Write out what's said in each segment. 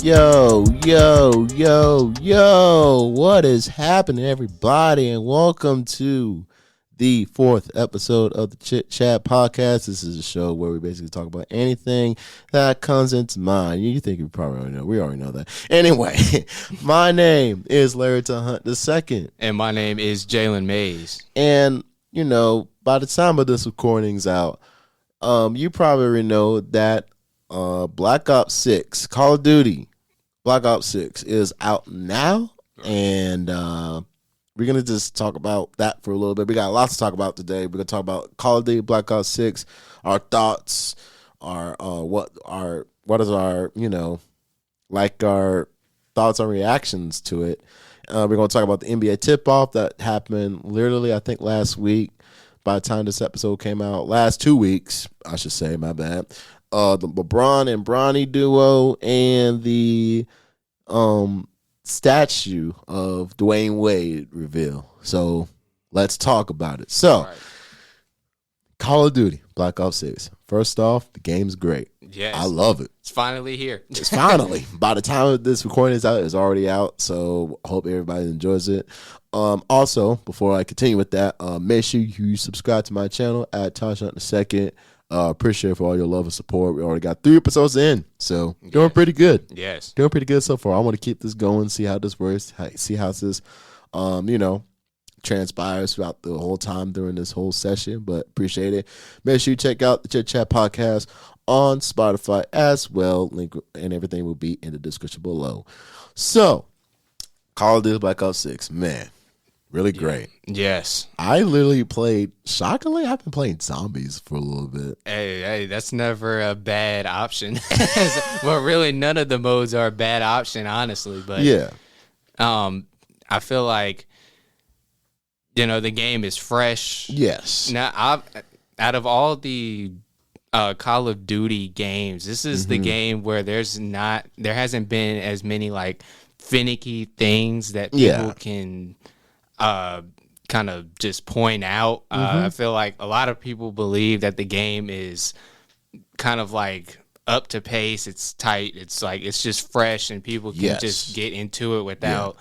Yo, what is happening, everybody, and welcome to the fourth episode of the Chit Chat podcast. This is a show where we basically talk about anything that comes into mind. You think you probably already know. We already know that. Anyway, my name is Larry Hunt II. And my name is Jalen Mays. And, you know, by the time of this recording's out, you probably already know that Black Ops 6, Call of Duty, Black Ops 6 is out now, and we're going to just talk about that for a little bit. We got lots to talk about today. We're going to talk about Call of Duty, Black Ops 6, our thoughts, our thoughts and reactions to it. We're going to talk about the NBA tip-off that happened literally, I think, last week. By the time this episode came out, last 2 weeks, I should say, my bad. The Lebron and Bronny duo and the statue of Dwayne Wade reveal. So let's talk about it. So, right. Call of Duty, Black Ops 6. First off, the game's great. Yes. I love it. It's finally here. It's finally. By the time this recording is out, it's already out. So I hope everybody enjoys it. Also, before I continue with that, make sure you subscribe to my channel at Tosh Hunt II. Appreciate it for all your love and support. We already got 3 episodes in, so doing pretty good. Yes, doing pretty good so far. I want to keep this going, see how this works, see how this, transpires throughout the whole time during this whole session. But appreciate it. Make sure you check out the Chit Chat podcast on Spotify as well. Link and everything will be in the description below. So, Call of Duty Black Ops 6, man. Really great. Yes. I literally played, shockingly, I've been playing zombies for a little bit. Hey, that's never a bad option. Well, really, none of the modes are a bad option, honestly. But yeah. I feel like, the game is fresh. Yes. Now, out of all the Call of Duty games, this is the game where there hasn't been as many, like, finicky things that people can kind of just point out. I feel like a lot of people believe that the game is kind of like up to pace. It's tight. It's like it's just fresh, and people can just get into it without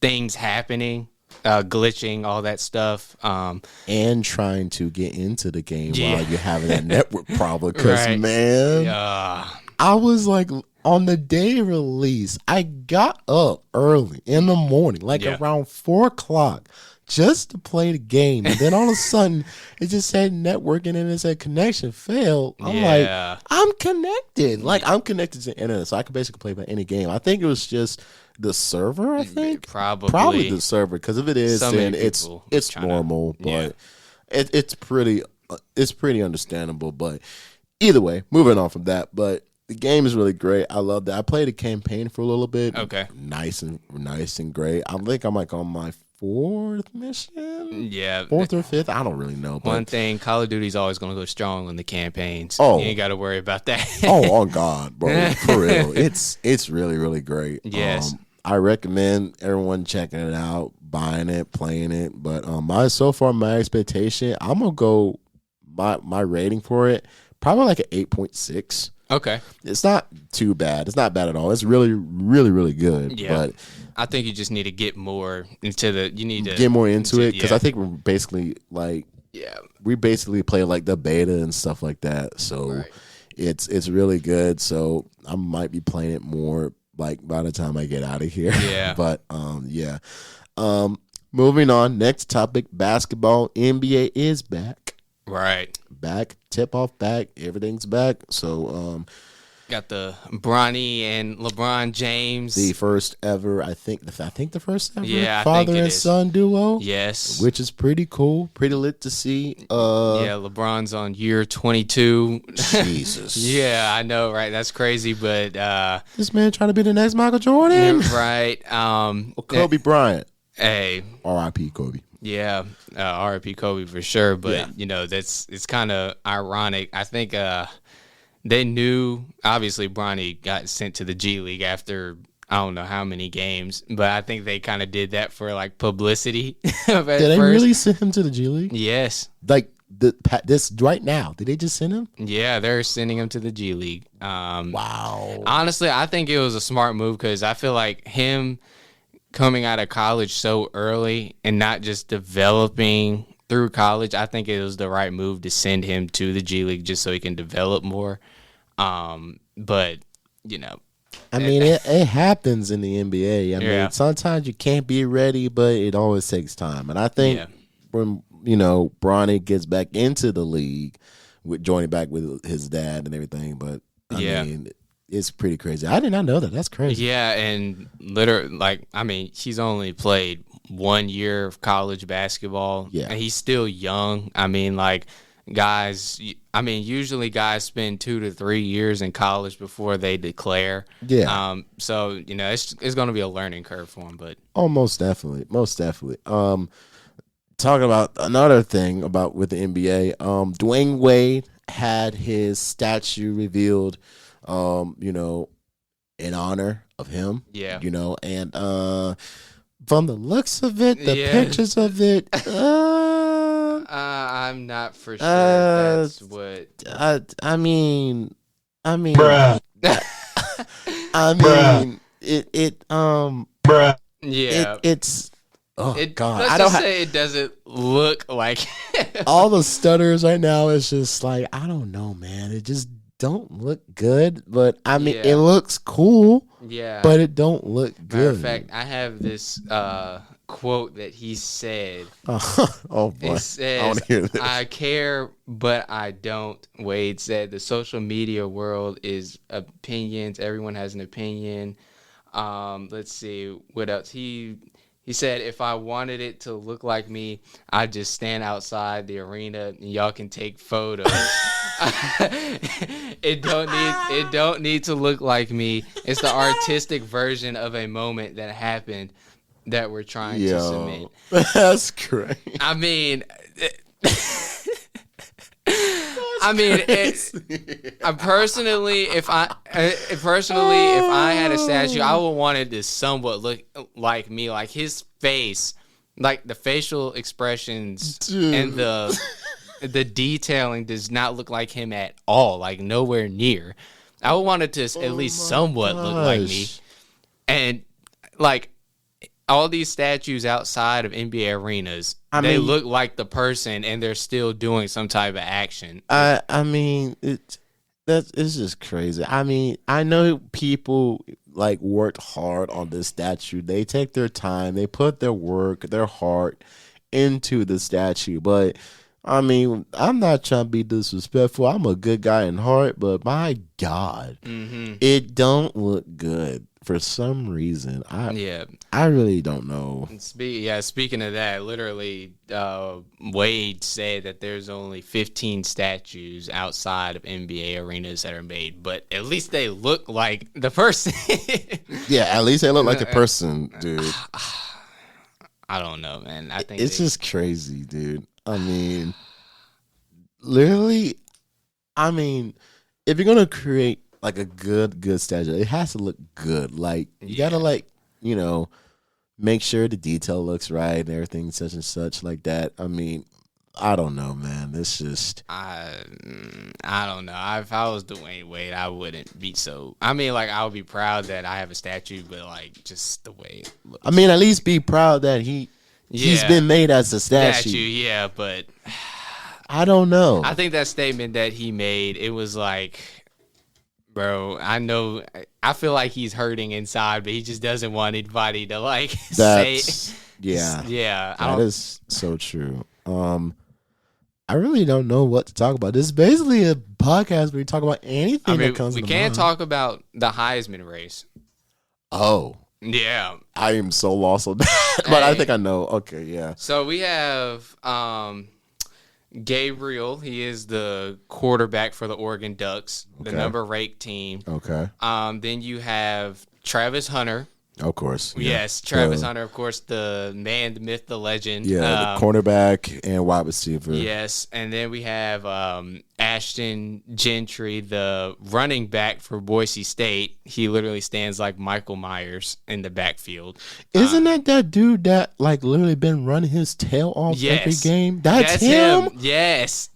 things happening, glitching, all that stuff. And trying to get into the game while you're having that network problem. Because, man, I was like, on the day of release, I got up early in the morning, around 4 o'clock, just to play the game. And then all of a sudden, it just said networking and it said connection failed. I'm like, I'm connected. I'm connected to the internet, so I can basically play by any game. I think it was just the server, I think. Probably the server, because if it is, then it's normal. But it's pretty understandable. But either way, moving on from that. But the game is really great. I love that. I played a campaign for a little bit. Okay. Nice and great. I think I'm on my 4th mission. Yeah. 4th or 5th. I don't really know. But one thing, Call of Duty's always going to go strong on the campaigns. You ain't got to worry about that. oh God, bro. For real. It's really, really great. Yes. I recommend everyone checking it out, buying it, playing it. But my expectation, I'm going to go my rating for it, probably like an 8.6. Okay. It's not too bad. It's not bad at all. It's really, really, really good. Yeah. But I think you just need to get more into get more into it, because I think we're basically we basically play like the beta and stuff like that. So it's really good. So I might be playing it more by the time I get out of here. Yeah. But moving on. Next topic: basketball. NBA is back. Right. Back, tip off back, everything's back. So got the Bronny and LeBron James, the first ever, I think the first ever father and son duo. Yes, which is pretty cool, pretty lit to see. LeBron's on year 22. Jesus. Yeah, I know, right? That's crazy, but this man trying to be the next Michael Jordan, right? Kobe Bryant. Hey, R.I.P. Kobe. Yeah, R.I.P. Kobe for sure. But it's kind of ironic. I think they knew. Obviously, Bronny got sent to the G League after I don't know how many games, but I think they kind of did that for like publicity. Did they really send him to the G League? Yes. Like this right now. Did they just send him? Yeah, they're sending him to the G League. Wow. Honestly, I think it was a smart move because I feel like him coming out of college so early and not just developing through college, I think it was the right move to send him to the G League just so he can develop more. But, you know. I mean, it happens in the NBA. I mean, sometimes you can't be ready, but it always takes time. And I think when, Bronny gets back into the league, with joining back with his dad and everything, but I mean, it's pretty crazy. I did not know that. That's crazy. Yeah, and literally, he's only played 1 year of college basketball. Yeah. And he's still young. I mean, usually guys spend 2 to 3 years in college before they declare. Yeah. So, it's going to be a learning curve for him, but. Oh, most definitely. Most definitely. Talking about another thing with the NBA, Dwayne Wade had his statue revealed, in honor of him. Yeah. And from the looks of it, the pictures of it, I'm not for sure that's what. I mean, bruh. bruh. Yeah. It's. Oh God! Let's just say it doesn't look like all the stutters right now. It's just like I don't know, man. It just don't look good. But I mean, it looks cool. Yeah, but it don't look good. Matter of fact, I have this quote that he said. Oh boy! It says, I want to hear this. "I care, but I don't." Wade said, "The social media world is opinions. Everyone has an opinion." Let's see what else He said, if I wanted it to look like me, I'd just stand outside the arena and y'all can take photos. It don't need to look like me. It's the artistic version of a moment that happened that we're trying to submit. That's great. I mean, personally, if I had a statue, I would want it to somewhat look like me, like his face, like the facial expressions and the detailing does not look like him at all, like nowhere near. I would want it to at least somewhat look like me, and like all these statues outside of NBA arenas, they look like the person, and they're still doing some type of action. It's just crazy. I mean, I know people worked hard on this statue. They take their time, they put their work, their heart into the statue. But I mean, I'm not trying to be disrespectful. I'm a good guy in heart, but my God, it don't look good. For some reason, I really don't know. Speaking of that, literally, Wade said that there's only 15 statues outside of NBA arenas that are made, but at least they look like the person. Yeah, at least they look like the person, dude. I don't know, man. I think it's just crazy, dude. I mean, literally, if you're gonna create like a good statue, it has to look good. Like you gotta make sure the detail looks right and everything such and such like that. I mean, I don't know, man. It's just I don't know. If I was Dwayne Wade, I wouldn't be so. I would be proud that I have a statue, but just the way it looks. At least be proud that he's been made as a statue. Yeah, but I don't know. I think that statement that he made, it was like, bro, I feel like he's hurting inside, but he just doesn't want anybody to say. Yeah. That is so true. I really don't know what to talk about. This is basically a podcast where we talk about anything that comes to mind. We can't talk about the Heisman race. Oh. Yeah. I am so lost on that, but I think I know. Okay, yeah. So we have Gabriel. He is the quarterback for the Oregon Ducks, the number ranked team. Okay. Then you have Travis Hunter. Of course. Yeah. Yes, Travis Hunter, of course, the man, the myth, the legend. Yeah, the cornerback and wide receiver. Yes, and then we have Ashton Gentry, the running back for Boise State. He literally stands like Michael Myers in the backfield. Isn't that dude that like literally been running his tail off every game? That's him? Yes.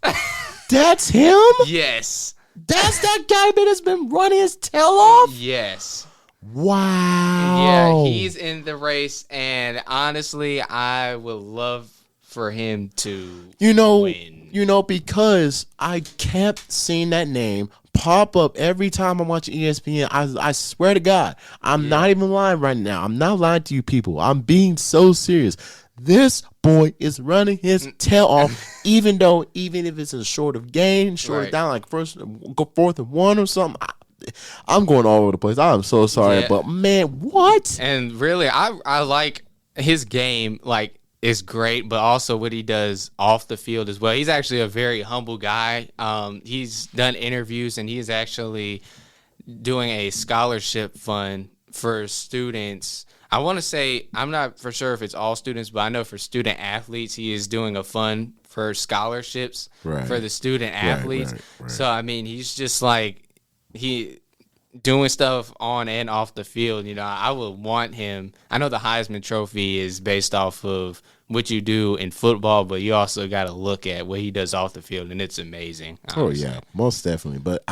That's him? Yes. That's that guy that has been running his tail off? Yes. Wow. Yeah, he's in the race, and honestly, I would love for him to win. Because I kept seeing that name pop up every time I'm watching ESPN. I swear to God, I'm not even lying right now. I'm not lying to you people. I'm being so serious. This boy is running his tail off, even if it's a short of gain, down, like fourth and one or something. I'm going all over the place. I'm so sorry, but man, what? And really, I like his game. Like, is great, but also what he does off the field as well. He's actually a very humble guy. He's done interviews, and he's actually doing a scholarship fund for students. I want to say, I'm not for sure if it's all students, but I know for student athletes, he is doing a fund for scholarships for the student athletes. Right. So, I mean, he's just like, he doing stuff on and off the field. I would want him. I know the Heisman Trophy is based off of what you do in football, but you also got to look at what he does off the field, and it's amazing. Honestly. Oh yeah, most definitely. But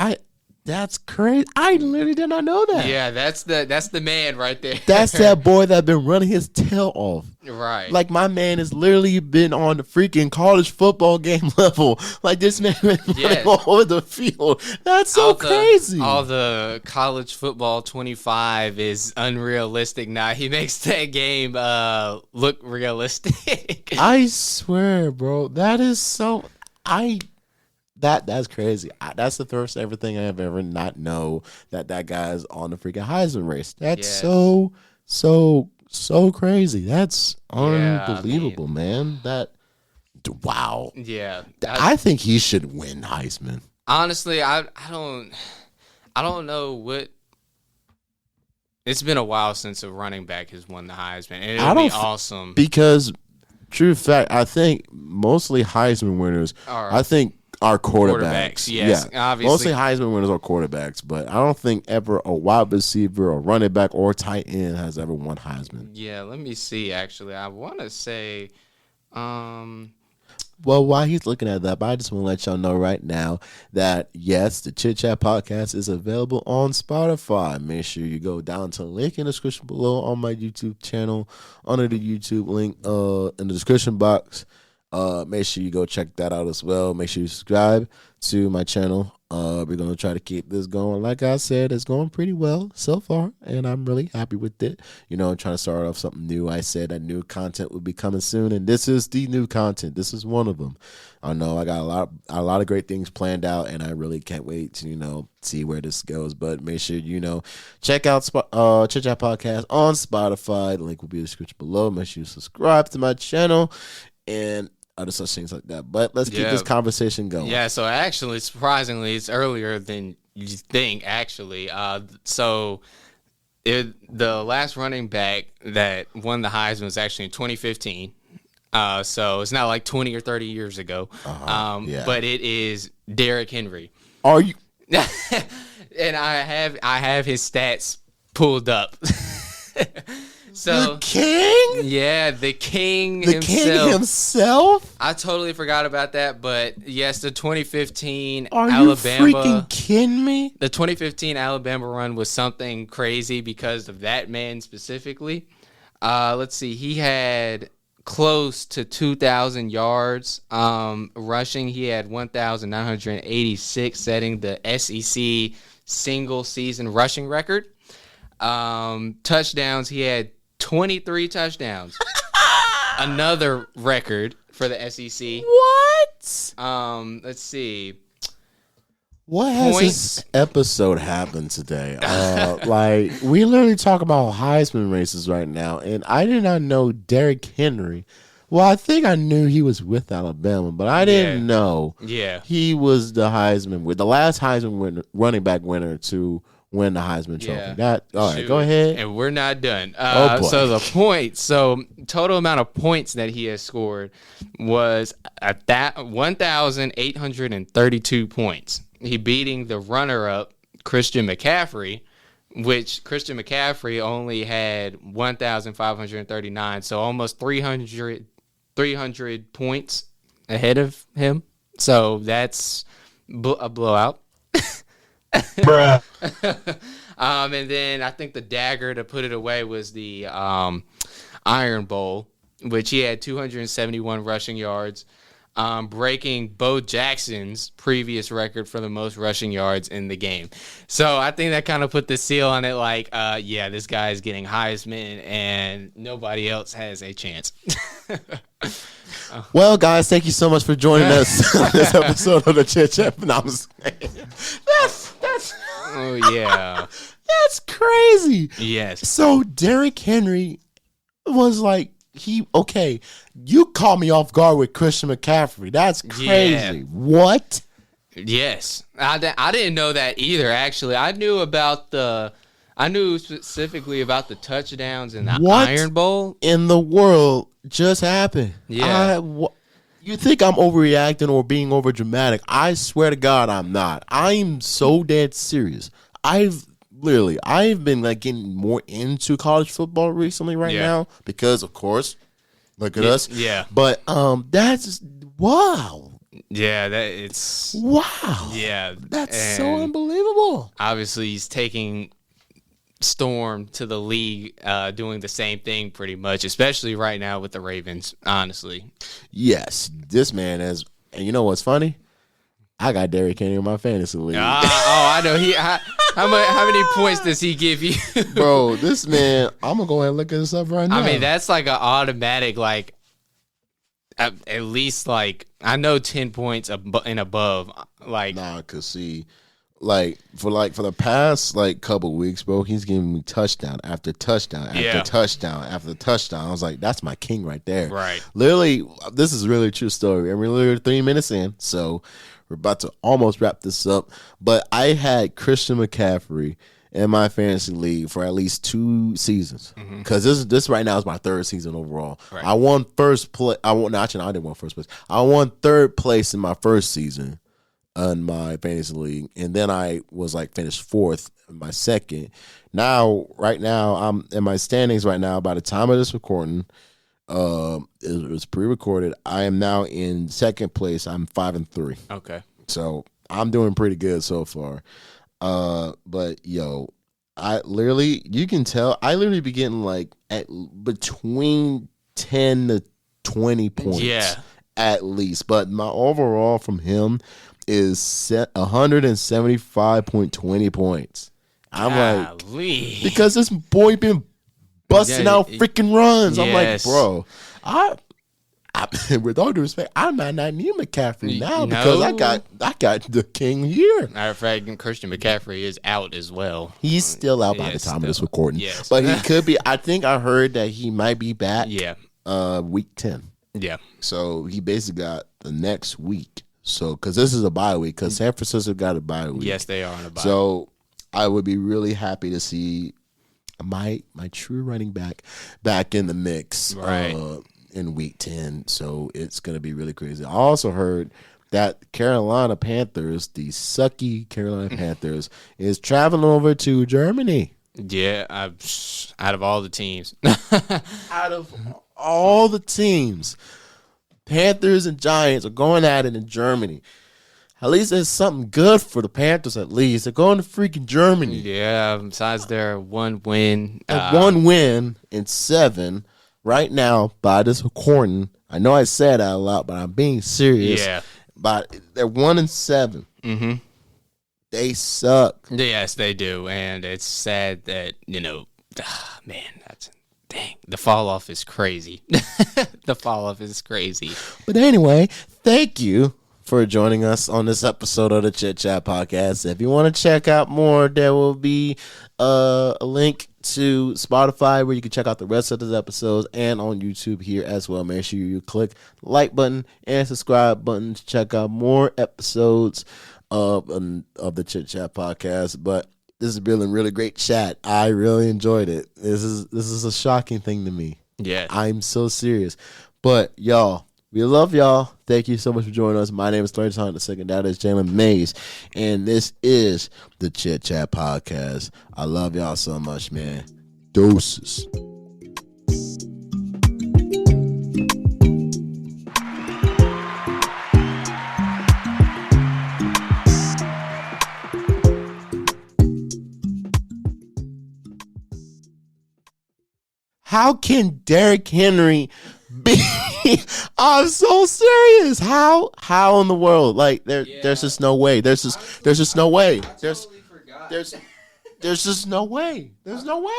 that's crazy. I literally did not know that. Yeah, that's the man right there. That's that boy that been running his tail off. Right. Like, my man has literally been on the freaking college football game level. Like, this man been running all over the field. That's so crazy. All the college football 25 is unrealistic now. He makes that game look realistic. I swear, bro. That is so... That's crazy. That's the first ever thing I have ever not know that guy's on the freaking Heisman race. That's so crazy. That's unbelievable, man. Wow. Yeah. I think he should win Heisman. Honestly, I don't know what. It's been a while since a running back has won the Heisman, and it would be awesome. Because, true fact, I think mostly Heisman winners. Are quarterbacks. Yes, obviously. Mostly Heisman winners are quarterbacks, but I don't think ever a wide receiver, a running back, or tight end has ever won Heisman. Yeah, let me see, actually. I want to say... Well, while he's looking at that, I just want to let y'all know right now that, yes, the Chit Chat podcast is available on Spotify. Make sure you go down to the link in the description below on my YouTube channel, under the YouTube link in the description box. Make sure you go check that out as well. Make sure you subscribe to my channel. We're going to try to keep this going. Like I said, it's going pretty well so far, and I'm really happy with it. I'm trying to start off something new. I said that new content will be coming soon, and this is the new content. This is one of them. I know I got a lot of great things planned out, and I really can't wait to, see where this goes. But make sure, check out Chit Chat Podcast on Spotify. The link will be in the description below. Make sure you subscribe to my channel, and other such things like that. But let's keep this conversation going. Yeah, so actually, surprisingly, it's earlier than you think, actually. The last running back that won the Heisman was actually in 2015. So it's not like 20 or 30 years ago. But it is Derrick Henry. Are you? And I have his stats pulled up. So, the king? Yeah, the king himself? I totally forgot about that, but yes, the 2015 Are Alabama. Are you freaking kidding me? The 2015 Alabama run was something crazy because of that man specifically. Let's see, he had close to 2,000 yards rushing. He had 1,986, setting the SEC single season rushing record. Touchdowns, he had 23 touchdowns. Another record for the SEC. What? Let's see. What has this episode happened today? We literally talk about Heisman races right now, and I did not know Derrick Henry. Well, I think I knew he was with Alabama, but I didn't know he was the last Heisman running back winner to win the Heisman Trophy. All right, go ahead. And we're not done. Oh boy. So the points, total amount of points that he has scored was at that 1,832 points. He beating the runner-up Christian McCaffrey, which Christian McCaffrey only had 1,539, so almost 300 points ahead of him. So that's a blowout. Bruh. And then I think the dagger to put it away was the Iron Bowl, which he had 271 rushing yards, breaking Bo Jackson's previous record for the most rushing yards in the game. So I think that kind of put the seal on it, like, yeah, this guy is getting Heisman and nobody else has a chance. Well, guys, thank you so much for joining us on this episode of the Chit Chat. That's oh yeah, that's crazy. Yes. So Derrick Henry was like, you caught me off guard with Christian McCaffrey. That's crazy. Yeah. What? Yes, I didn't know that either. Actually, I knew specifically about the touchdowns in the Iron Bowl. In the world just happened? Yeah. You think I'm overreacting or being overdramatic? I swear to God, I'm not. I'm so dead serious. I've been like getting more into college football recently now because, of course, look at us. Yeah. But that's wow. Yeah, it's wow. Yeah, that's so unbelievable. Obviously, he's taking Storm to the league, doing the same thing pretty much, especially right now with the Ravens, honestly. Yes, this man is, and you know what's funny? I got Derrick Henry in my fantasy league. I know. How many points does he give you? Bro, this man, I'm going to go ahead and look this up right now. I mean, that's like an automatic, like, at least, like, I know 10 points and above. Like, nah, because see, for the past couple weeks, bro, he's giving me touchdown after touchdown after touchdown after touchdown. I was like, that's my king right there. Right. Literally, this is really a true story. I mean, literally 3 minutes in, so we're about to almost wrap this up. But I had Christian McCaffrey in my fantasy league for at least 2 seasons, because this right now is my 3rd season overall. Right. I won first place. I didn't win first place. I won 3rd place in my first season in my fantasy league, and then I was finished 4th in my second. Right now I'm in my standings right now. By the time of this recording, it was pre-recorded, I am now in 2nd place. I'm 5-3. Okay, so I'm doing pretty good so far. But you can tell I literally be getting at between 10 to 20 points at least. But my overall from him is 175.20 points. I'm because this boy been busting out freaking runs. Yes. I'm like, bro, I with all due respect, I might not need McCaffrey now because I got the king here. Matter of fact, Christian McCaffrey is out as well. He's still out by the time of this recording. Yes. But he could be. I think I heard that he might be back. Yeah. Week 10. Yeah. So he basically got the next week. So, because this is a bye week, because San Francisco got a bye week. Yes, they are on a bye. So, I would be really happy to see my true running back in the mix in week 10. So, it's going to be really crazy. I also heard that Carolina Panthers, the sucky Carolina Panthers, is traveling over to Germany. Yeah, out of all the teams. Out of all the teams. Panthers and Giants are going at it in Germany. At least there's something good for the Panthers, at least. They're going to freaking Germany. Yeah, besides their one win. One win in 7 right now by this recording. I know I said that a lot, but I'm being serious. Yeah. But they're 1-7. Mm-hmm. They suck. Yes, they do. And it's sad that, man, dang, the fall off is crazy. The fall off is crazy. But anyway, thank you for joining us on this episode of the Chit Chat Podcast. If you want to check out more, there will be a link to Spotify where you can check out the rest of the episodes, and on YouTube here as well. Make sure you click the like button and subscribe button to check out more episodes of the Chit Chat Podcast. But has been a really great chat. I really enjoyed it. This is a shocking thing to me. Yeah. I'm so serious. But y'all, we love y'all. Thank you so much for joining us. My name is Third Time the Second. That is Jalen Mays. And this is the Chit Chat Podcast. I love y'all so much, man. Deuces. How can Derrick Henry be? I'm so serious. How in the world? Like there's just no way. There's just no way. There's just no way. There's no way.